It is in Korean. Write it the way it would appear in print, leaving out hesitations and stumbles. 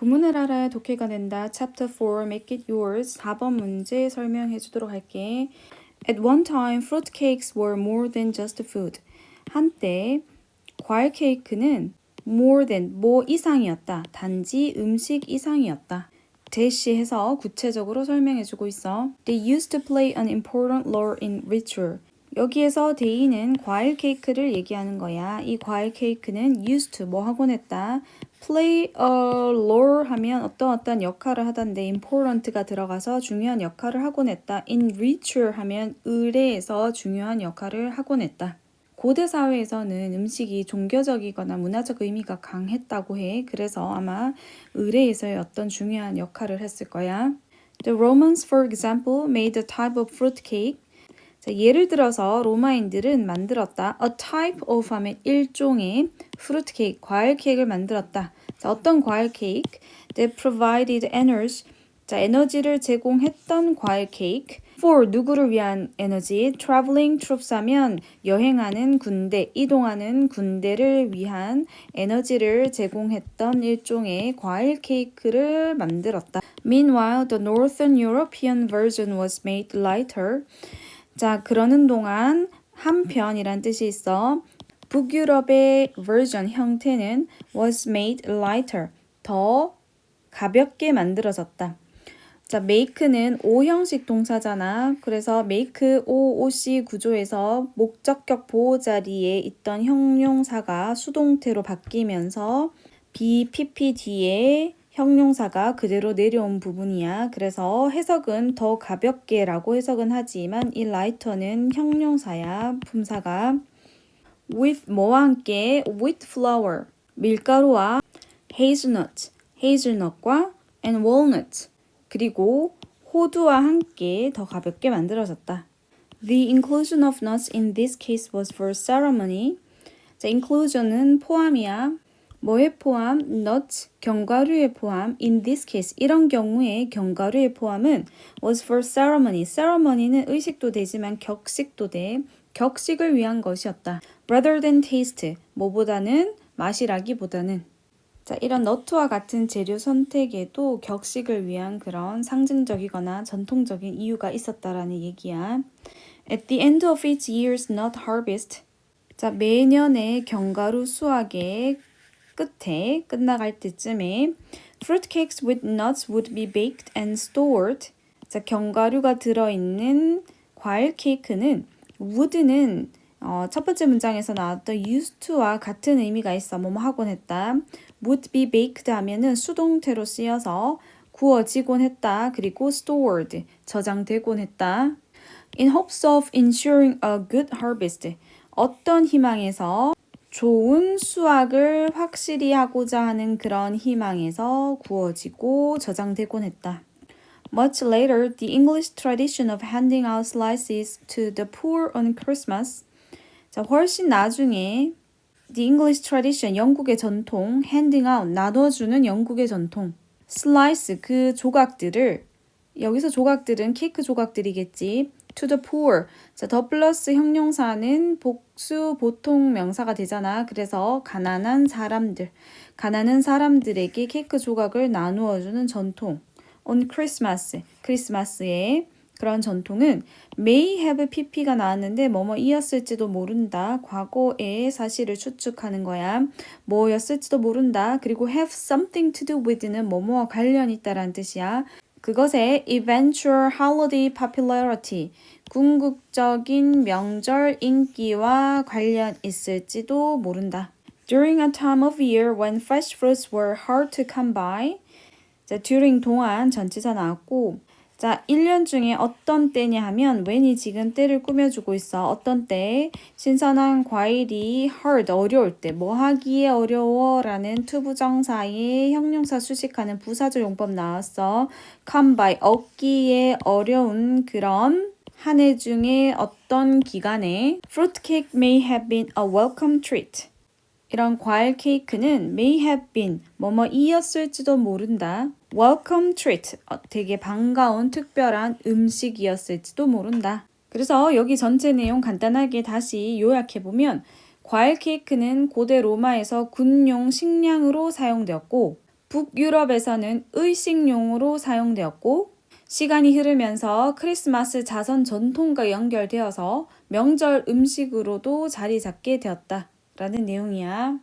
구문을 알아야 독해가 된다. Chapter 4, Make it yours. 4번 문제 설명해 주도록 할게. At one time, fruit cakes were more than just food. 한때 과일 케이크는 more than, 뭐 이상이었다. 단지 음식 이상이었다. 대시해서 구체적으로 설명해 주고 있어. They used to play an important role in ritual. 여기에서 they는 과일 케이크를 얘기하는 거야. 이 과일 케이크는 used to, 뭐 하곤 했다. play a role 하면 어떤 역할을 하던데 important가 들어가서 중요한 역할을 하곤 했다. in ritual 하면 의례에서 중요한 역할을 하곤 했다. 고대 사회에서는 음식이 종교적이거나 문화적 의미가 강했다고 해. 그래서 아마 의례에서의 어떤 중요한 역할을 했을 거야. The Romans, for example, made a type of fruit cake. 자, 예를 들어서 로마인들은 만들었다. A type of 하면 일종의 fruit cake, 과일 케이크를 만들었다. 자, 어떤 과일 케이크? That provided energy. 자, 에너지를 제공했던 과일 케이크. For 누구를 위한 에너지? Traveling troops 하면 여행하는 군대, 이동하는 군대를 위한 에너지를 제공했던 일종의 과일 케이크를 만들었다. Meanwhile, the Northern European version was made lighter. 자, 그러는 동안 한편이란 뜻이 있어. 북유럽의 version 형태는 was made lighter. 더 가볍게 만들어졌다. 자, make는 O형식 동사잖아. 그래서 make, OOC 구조에서 목적격 보호 자리에 있던 형용사가 수동태로 바뀌면서 BPPD에 형용사가 그대로 내려온 부분이야. 그래서 해석은 더 가볍게라고 해석은 하지만 이 lighter는 형용사야. 품사가 with 뭐와 함께 with flour 밀가루와 hazelnut과 and walnut 그리고 호두와 함께 더 가볍게 만들어졌다. The inclusion of nuts in this case was for ceremony. 자, inclusion은 포함이야. 뭐의 포함? nuts, 견과류의 포함. In this case, 이런 경우에 견과류의 포함은 was for ceremony. ceremony는 의식도 되지만 격식도 돼. 격식을 위한 것이었다. Rather than taste, 뭐보다는 맛이라기보다는. 자, 이런 너트와 같은 재료 선택에도 격식을 위한 그런 상징적이거나 전통적인 이유가 있었다라는 얘기야. At the end of each year's nut harvest, 자, 매년의 견과류 수확의 끝에 끝나갈 때쯤에 fruit cakes with nuts would be baked and stored. 자, 견과류가 들어있는 과일 케이크는 would는 첫 번째 문장에서 나왔던 used to와 같은 의미가 있어. 뭐뭐 하곤 했다. would be baked 하면은 수동태로 쓰여서 구워지곤 했다. 그리고 stored, 저장되곤 했다. In hopes of ensuring a good harvest. 어떤 희망에서 좋은 수확을 확실히 하고자 하는 그런 희망에서 구워지고 저장되곤 했다. Much later, the English tradition of handing out slices to the poor on Christmas. 자, 훨씬 나중에 the English tradition, 영국의 전통, handing out, 나눠주는 영국의 전통. slice, 그 조각들을, 여기서 조각들은 케이크 조각들이겠지. to the poor. 자, 더 플러스 형용사는 복수 보통 명사가 되잖아. 그래서 가난한 사람들에게 케이크 조각을 나누어주는 전통. on Christmas, 크리스마스에 그런 전통은 may have pp가 나왔는데 뭐뭐이었을지도 모른다. 과거의 사실을 추측하는 거야. 뭐였을지도 모른다. 그리고 have something to do with는 뭐뭐와 관련이 있다라는 뜻이야. 그것의 eventual holiday popularity, 궁극적인 명절 인기와 관련 있을지도 모른다. During a time of year when fresh fruits were hard to come by. 자, during 동안 전치사 나왔고, 자, 1년 중에 어떤 때냐 하면 when이 지금 때를 꾸며주고 있어. 어떤 때? 신선한 과일이 hard, 어려울 때. 뭐 하기에 어려워 라는 투부정사의 형용사 수식하는 부사적 용법 나왔어. come by, 얻기에 어려운 그런 한 해 중에 어떤 기간에 fruit cake may have been a welcome treat. 이런 과일 케이크는 may have been, 뭐뭐이었을지도 모른다. welcome treat, 되게 반가운 특별한 음식이었을지도 모른다. 그래서 여기 전체 내용 간단하게 다시 요약해보면 과일 케이크는 고대 로마에서 군용 식량으로 사용되었고 북유럽에서는 의식용으로 사용되었고 시간이 흐르면서 크리스마스 자선 전통과 연결되어서 명절 음식으로도 자리 잡게 되었다 라는 내용이야.